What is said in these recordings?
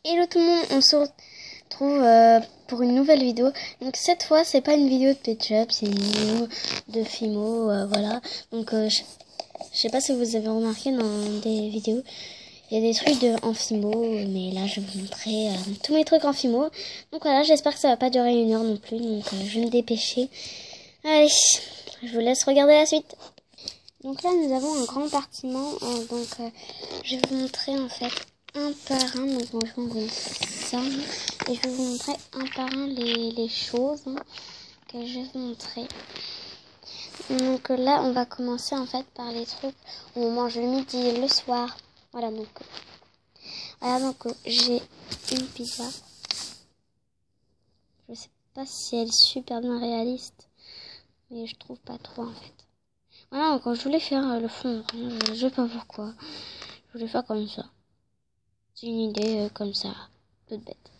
Hello tout le monde, on se retrouve pour une nouvelle vidéo. Donc cette fois c'est pas une vidéo de Pet Shop, c'est une vidéo de Fimo, voilà. Donc je sais pas si vous avez remarqué dans des vidéos, il y a des trucs en Fimo, mais là je vais vous montrer tous mes trucs en Fimo. Donc voilà, j'espère que ça va pas durer 1 heure non plus, donc je vais me dépêcher. Allez, je vous laisse regarder la suite. Donc là nous avons un grand compartiment, je vais vous montrer en fait un par un, donc moi je vais vous montrer ça, et je vais vous montrer un par un les choses que je vais vous montrer. Donc là on va commencer en fait par les trucs où on mange le midi, le soir. Voilà donc j'ai une pizza. Je sais pas si elle est super bien réaliste, mais je trouve pas trop en fait. Voilà, donc je voulais faire le fond, je sais pas pourquoi, je voulais faire comme ça. C'est une idée comme ça, toute bête.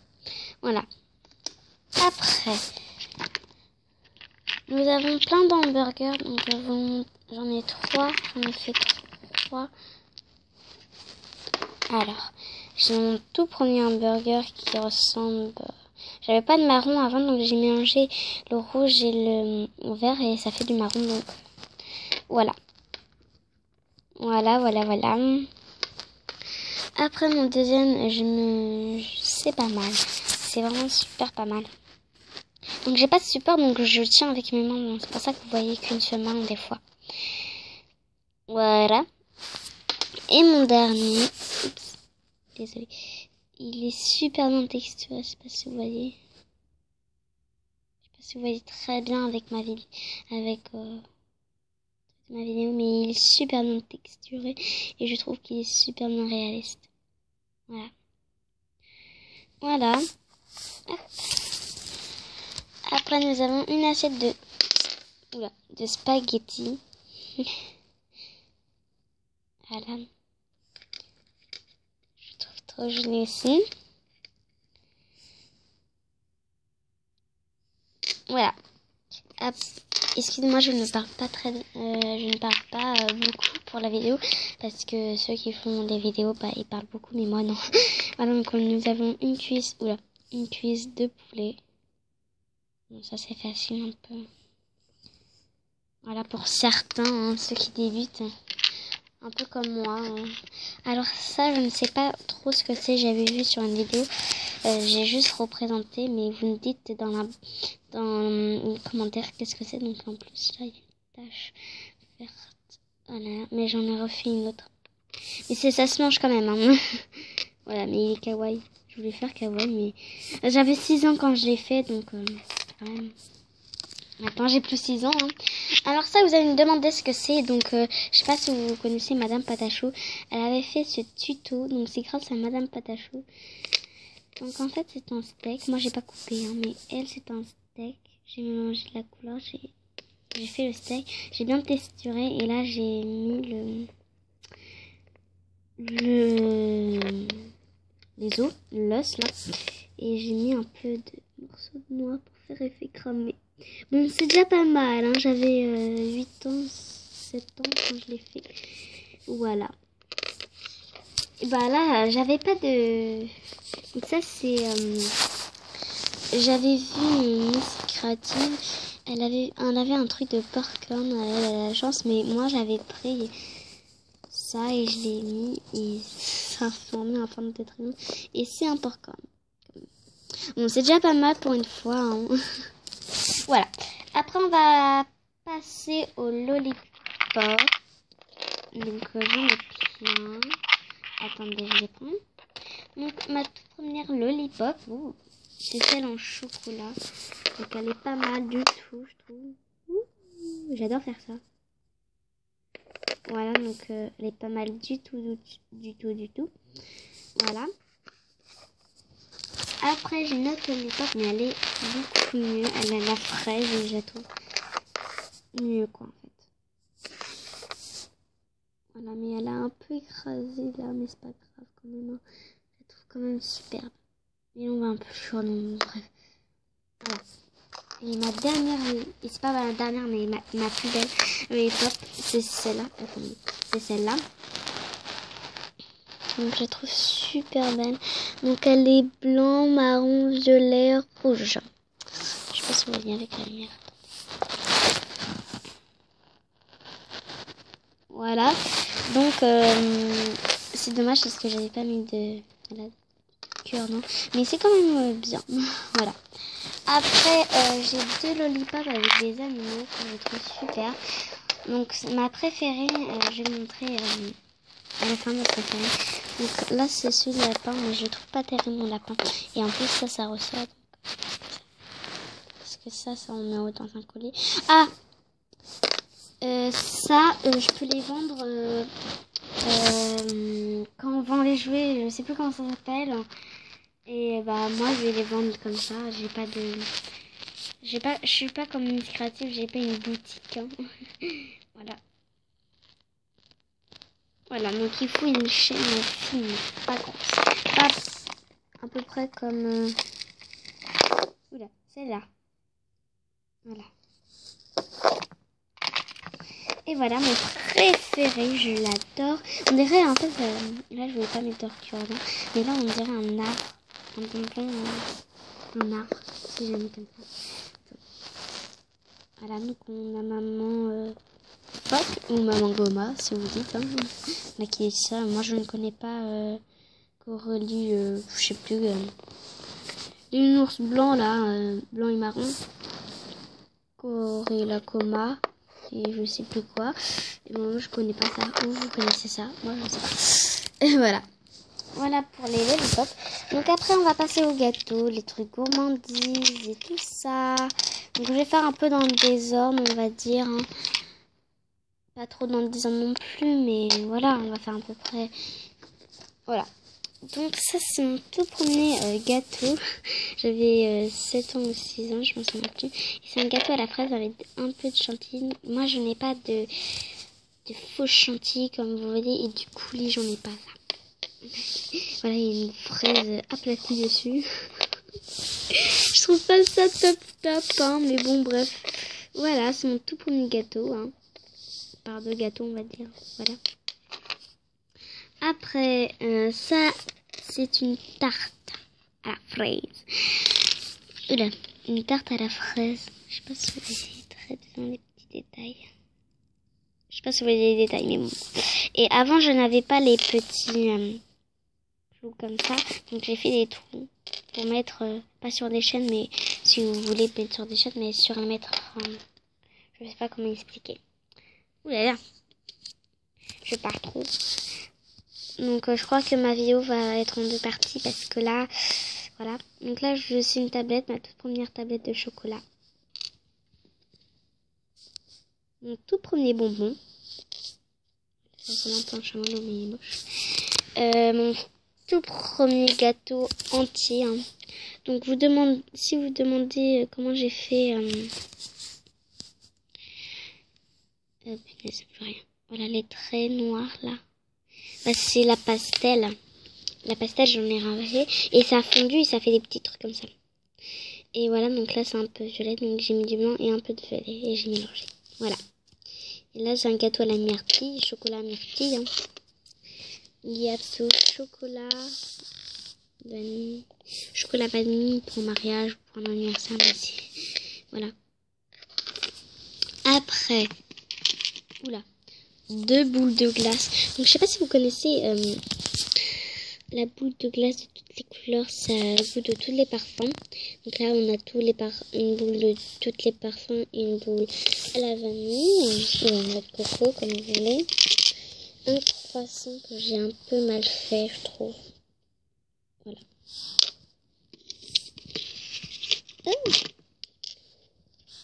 Voilà. Après, nous avons plein d'hamburgers. Donc j'en ai 3. J'en ai fait 3. Alors, j'ai mon tout premier hamburger qui ressemble... J'avais pas de marron avant, donc j'ai mélangé le rouge et le vert et ça fait du marron. Donc voilà. Voilà. Après mon deuxième, c'est pas mal. C'est vraiment super pas mal. Donc j'ai pas de support, donc je tiens avec mes mains. C'est pour ça que vous voyez qu'une seule main des fois. Voilà. Et mon dernier, désolé, il est super bien texturé. Je sais pas si vous voyez. Je sais pas si vous voyez très bien avec ma vidéo, mais il est super bien texturé et je trouve qu'il est super bien réaliste. Voilà. Après, nous avons une assiette de spaghettis. Voilà. Je trouve trop joli aussi. Voilà. Excusez-moi, je ne parle pas beaucoup pour la vidéo parce que ceux qui font des vidéos, ils parlent beaucoup, mais moi non. Voilà, donc nous avons une cuisse de poulet. Bon, ça c'est facile un peu. Voilà pour certains, ceux qui débutent, un peu comme moi. Alors ça, je ne sais pas trop ce que c'est. J'avais vu sur une vidéo. J'ai juste représenté, mais vous me dites dans les commentaires qu'est-ce que c'est. Donc en plus là, il y a une tache verte. Voilà, mais j'en ai refait une autre. Mais ça se mange quand même. Hein. Voilà, mais il est kawaii. Je voulais faire kawaii, mais j'avais 6 ans quand je l'ai fait, donc quand même. Maintenant j'ai plus 6 ans. Hein. Alors ça, vous allez me demander ce que c'est. Donc je sais pas si vous connaissez Madame Patachou. Elle avait fait ce tuto. Donc c'est grâce à Madame Patachou. Donc en fait c'est un steak. Moi j'ai pas coupé, hein, mais elle c'est un steak. J'ai mélangé de la couleur. J'ai fait le steak. J'ai bien texturé. Et là j'ai mis les os, l'os là. Et j'ai mis un peu de morceaux de noix pour faire effet cramé. Bon, c'est déjà pas mal, hein. J'avais 8 ans, 7 ans quand je l'ai fait. Voilà. Et bah là, j'avais pas de... Donc ça, c'est... J'avais vu une Miss Créative. Elle avait un truc de popcorn, elle a la chance. Mais moi, j'avais pris ça et je l'ai mis. Et ça a formé en forme de triangle. Et c'est un popcorn. Bon, c'est déjà pas mal pour une fois, hein. Voilà. Après, on va passer au lollipop. Donc, j'en ai plein. Attendez, je vais prendre. Donc, ma toute première lollipop, c'est celle en chocolat. Donc, elle est pas mal du tout, je trouve. J'adore faire ça. Voilà, donc, elle est pas mal du tout. Voilà. Après, j'ai une autre lollipop, mais elle est beaucoup mieux. Elle a la fraise et je la trouve mieux, quoi, en fait. Voilà, mais elle a un peu écrasé là, mais c'est pas grave quand même. Hein. Je la trouve quand même superbe. Mais on va un peu chaud, donc bref. Voilà. Et ma dernière, et c'est pas ma dernière, mais ma plus belle lollipop, c'est celle-là. Attendez, c'est celle-là. Donc je la trouve super belle. Donc elle est blanc, marron, violet, rouge. Je sais pas si vous voyez avec la lumière. Voilà. Donc c'est dommage parce que j'avais pas mis de cure-dent. Mais c'est quand même bien. Voilà. Après j'ai 2 lollipops avec des animaux que je trouve super. Donc ma préférée, je vais montrer à la fin ma préférée. Donc là c'est celui de lapin, mais je trouve pas terrible mon lapin. Et en plus ça ressort. Parce que ça on met dans un collier. Ah, ça je peux les vendre quand on vend les jouets. Je sais plus comment ça s'appelle. Et bah moi je vais les vendre comme ça. Je suis pas comme une créative, j'ai pas une boutique. Hein. Voilà. Voilà, donc il faut une chaîne fine, pas grosse. Pas à peu près comme... Oula, celle-là. Voilà. Et voilà, mon préféré, je l'adore. On dirait, en fait, là je voulais pas mettre de cure-dent, mais là on dirait un arbre. Un bonbon, un arbre, si j'ai mis comme ça. Voilà, donc on a maman... Pop ou maman Goma, si vous dites. Hein. Là, qui est ça. Moi, je ne connais pas Coralie, je sais plus. Une ours blanc, là, blanc et marron. Corella Coma. Et je sais plus quoi. Et moi, je connais pas ça. Vous connaissez ça? Moi, je ne sais pas. Et voilà. Voilà pour les lollipops. Donc après, on va passer au gâteau, les trucs gourmandises et tout ça. Donc, je vais faire un peu dans le désordre, on va dire. Hein. Pas trop dans le désordre non plus, mais voilà, on va faire à peu près. Voilà. Donc ça, c'est mon tout premier gâteau. J'avais 7 ans ou 6 ans, je m'en souviens plus. C'est un gâteau à la fraise avec un peu de chantilly. Moi, je n'ai pas de faux chantilly, comme vous voyez, et du coulis, j'en ai pas ça. Voilà, il y a une fraise aplatie dessus. Je trouve pas ça top, hein, mais bon, bref. Voilà, c'est mon tout premier gâteau, hein. Par 2 gâteaux, on va dire. Voilà. Après, ça, c'est une tarte à la fraise. Oula, une tarte à la fraise. Je sais pas si vous voyez très dans les petits détails. Je sais pas si vous voyez les détails, mais bon. Et avant, je n'avais pas les petits clous comme ça. Donc, j'ai fait des trous pour mettre, pas sur des chaînes, mais si vous voulez mettre sur des chaînes, mais sur un mètre. Je sais pas comment expliquer. Ouh là là, je pars trop. Donc je crois que ma vidéo va être en 2 parties parce que là, voilà. Donc là, je suis une tablette, ma toute première tablette de chocolat. Mon tout premier bonbon. Ça ressemble un peu à un chamallow, mais il est moche. Mon tout premier gâteau entier. Hein. Donc si vous demandez comment j'ai fait... punaise, je vois rien. Voilà les traits noirs là. Bah, c'est la pastel. La pastel, j'en ai ravaché. Et ça a fondu et ça fait des petits trucs comme ça. Et voilà, donc là, c'est un peu violet. Donc j'ai mis du blanc et un peu de violet. Et j'ai mélangé. Voilà. Et là, c'est un gâteau à la myrtille. Chocolat myrtille. Hein. Gâteau chocolat vanille. Chocolat vanille pour mariage, pour un anniversaire aussi. Voilà. Après. Oula. 2 boules de glace. Donc je sais pas si vous connaissez la boule de glace de toutes les couleurs, ça a le goût de tous les parfums. Donc là on a une boule de tous les parfums et une boule à la vanille ou à la coco comme vous voulez. Un croissant que j'ai un peu mal fait je trouve. Voilà.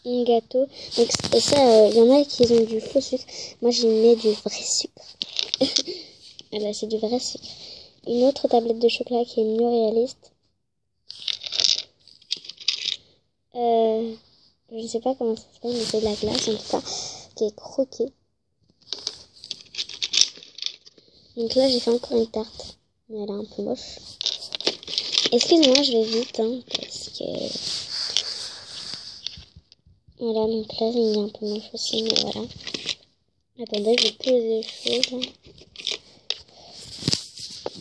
Un gâteau. Donc ça, il y en a qui ont du faux sucre. Moi, j'y mets du vrai sucre. Là, c'est du vrai sucre. Une autre tablette de chocolat qui est mieux réaliste. Je ne sais pas comment ça s'appelle, mais c'est de la glace en tout cas, qui est croquée. Donc là, j'ai fait encore une tarte. Mais elle est un peu moche. Excusez-moi, je vais vite, hein, parce que... Voilà, donc là, il est un peu moche aussi, mais voilà. Attendez, je vais poser les choses.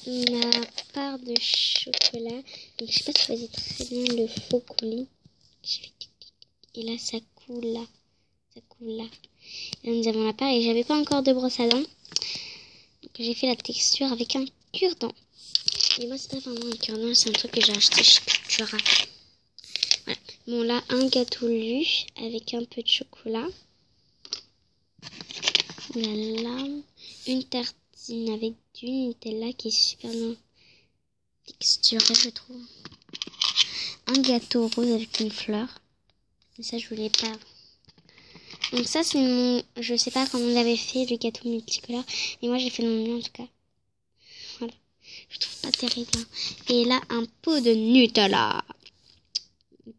ma part de chocolat. Donc je sais pas si vous voyez très bien le faux colis. Et là ça coule là. Ça coule là. Et là nous avons la part et j'avais pas encore de brosse à dents. Donc j'ai fait la texture avec un cure-dent. Et moi c'est pas vraiment un cure-dent, c'est un truc que j'ai acheté chez Cultura. Voilà. Bon là un gâteau lu avec un peu de chocolat. Voilà. Une tartine avec du Nutella qui est super bien texturée je trouve. Un gâteau rose avec une fleur. Mais ça je voulais pas. Donc ça c'est mon... Je sais pas comment on avait fait le gâteau multicolore. Mais moi j'ai fait mon mieux en tout cas. Voilà. Je trouve pas terrible. Hein. Et là un pot de Nutella.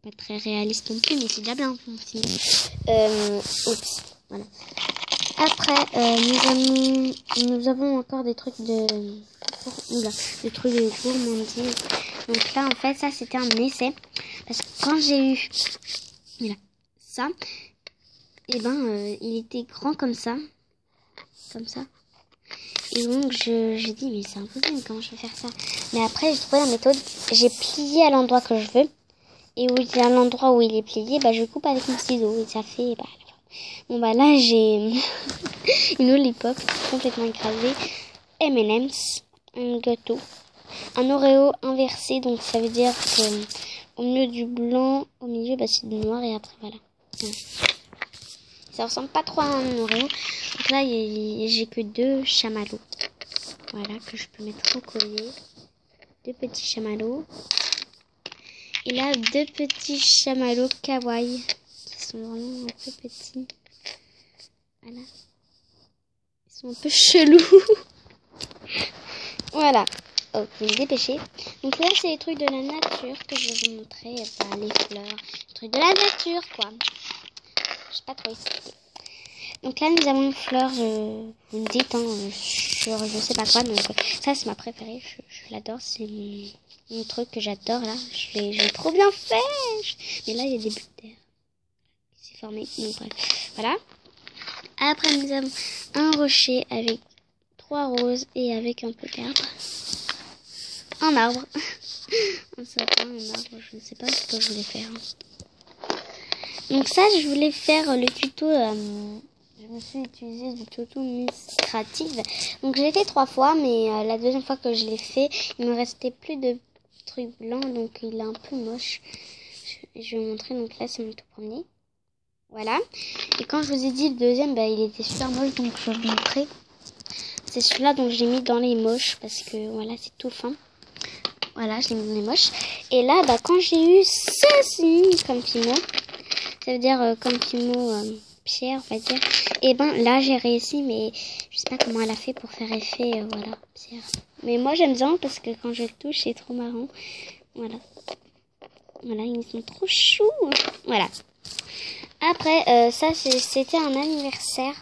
Pas très réaliste non plus mais c'est déjà bien. Oups. Voilà. Après nous avons encore des trucs de... Oula, des trucs de gourmandise. Donc là en fait ça c'était un essai. Parce que quand j'ai eu... Voilà. Ça... Et ben il était grand comme ça. Comme ça. Et donc j'ai dit mais c'est impossible, comment je vais faire ça? Mais après j'ai trouvé la méthode. J'ai plié à l'endroit que je veux. Et où il y a l'endroit où il est plié, bah je coupe avec mon ciseau. Et ça fait... Bah, bon bah là j'ai une lollipop complètement écrasée. M&M's. Un gâteau. Un Oreo inversé. Donc ça veut dire que au milieu du blanc, au milieu bah c'est du noir et après voilà. Ça ressemble pas trop à un Oreo. Donc là, j'ai que 2 chamallows. Voilà, que je peux mettre au collier. 2 petits chamallows. Et là, 2 petits chamallows kawaii. Qui sont vraiment un peu petits. Voilà. Ils sont un peu chelous. Voilà. Oh, vous me dépêchez. Donc là, c'est les trucs de la nature que je vais vous montrer. Enfin, les fleurs. Les trucs de la nature, quoi. Je sais pas trop expliquer. Donc là nous avons une fleur, vous me dites, hein, sur je sais pas quoi. Donc ça c'est ma préférée, je l'adore, c'est mon truc que j'adore là. Je l'ai trop bien fait. Mais là il y a des bulles d'air qui s'est formé. Donc bref, voilà. Après nous avons un rocher avec 3 roses et avec un peu d'herbe. Un arbre. Un sapin, un arbre, je ne sais pas ce que je voulais faire. Donc ça, je voulais faire le tuto, je me suis utilisé du tuto illustratif. Donc je l'ai fait 3 fois, mais la deuxième fois que je l'ai fait, il me restait plus de trucs blancs, donc il est un peu moche. Je vais vous montrer, donc là c'est mon tout premier. Voilà. Et quand je vous ai dit le deuxième, bah, il était super moche, donc je vais vous montrer. C'est celui-là, donc je l'ai mis dans les moches, parce que voilà, c'est tout fin. Voilà, je l'ai mis dans les moches. Et là, bah, quand j'ai eu ceci comme piment, ça veut dire comme piment pierre, on va dire. Et ben là, j'ai réussi, mais je sais pas comment elle a fait pour faire effet, voilà, pierre. Mais moi, j'aime bien parce que quand je le touche, c'est trop marrant. Voilà. Voilà, ils sont trop choux. Voilà. Après, ça, c'était un anniversaire.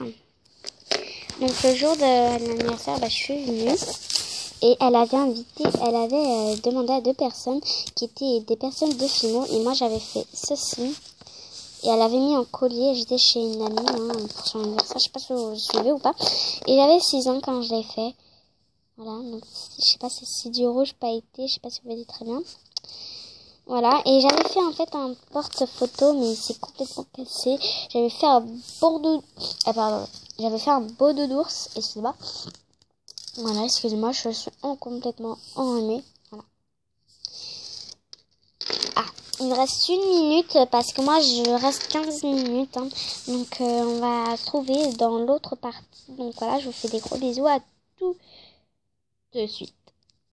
Donc, le jour de l'anniversaire, bah, je suis venue. Et elle avait demandé à 2 personnes qui étaient des personnes de Fimo. Et moi, j'avais fait ceci. Et elle avait mis un collier. J'étais chez une amie hein, pour son anniversaire. Je sais pas si vous suivez ou pas. Et j'avais 6 ans quand je l'ai fait. Voilà. Donc, je sais pas si c'est du rouge pailleté. Je sais pas si vous voyez très bien. Voilà. Et j'avais fait en fait un porte-photo. Mais c'est complètement cassé. J'avais fait un bordeaux... J'avais fait un bordeaux d'ours. Excusez-moi. Voilà, excusez-moi, je suis complètement enrhumée. Voilà. Ah, il me reste 1 minute parce que moi je reste 15 minutes. Hein. Donc on va se trouver dans l'autre partie. Donc voilà, je vous fais des gros bisous à tout de suite.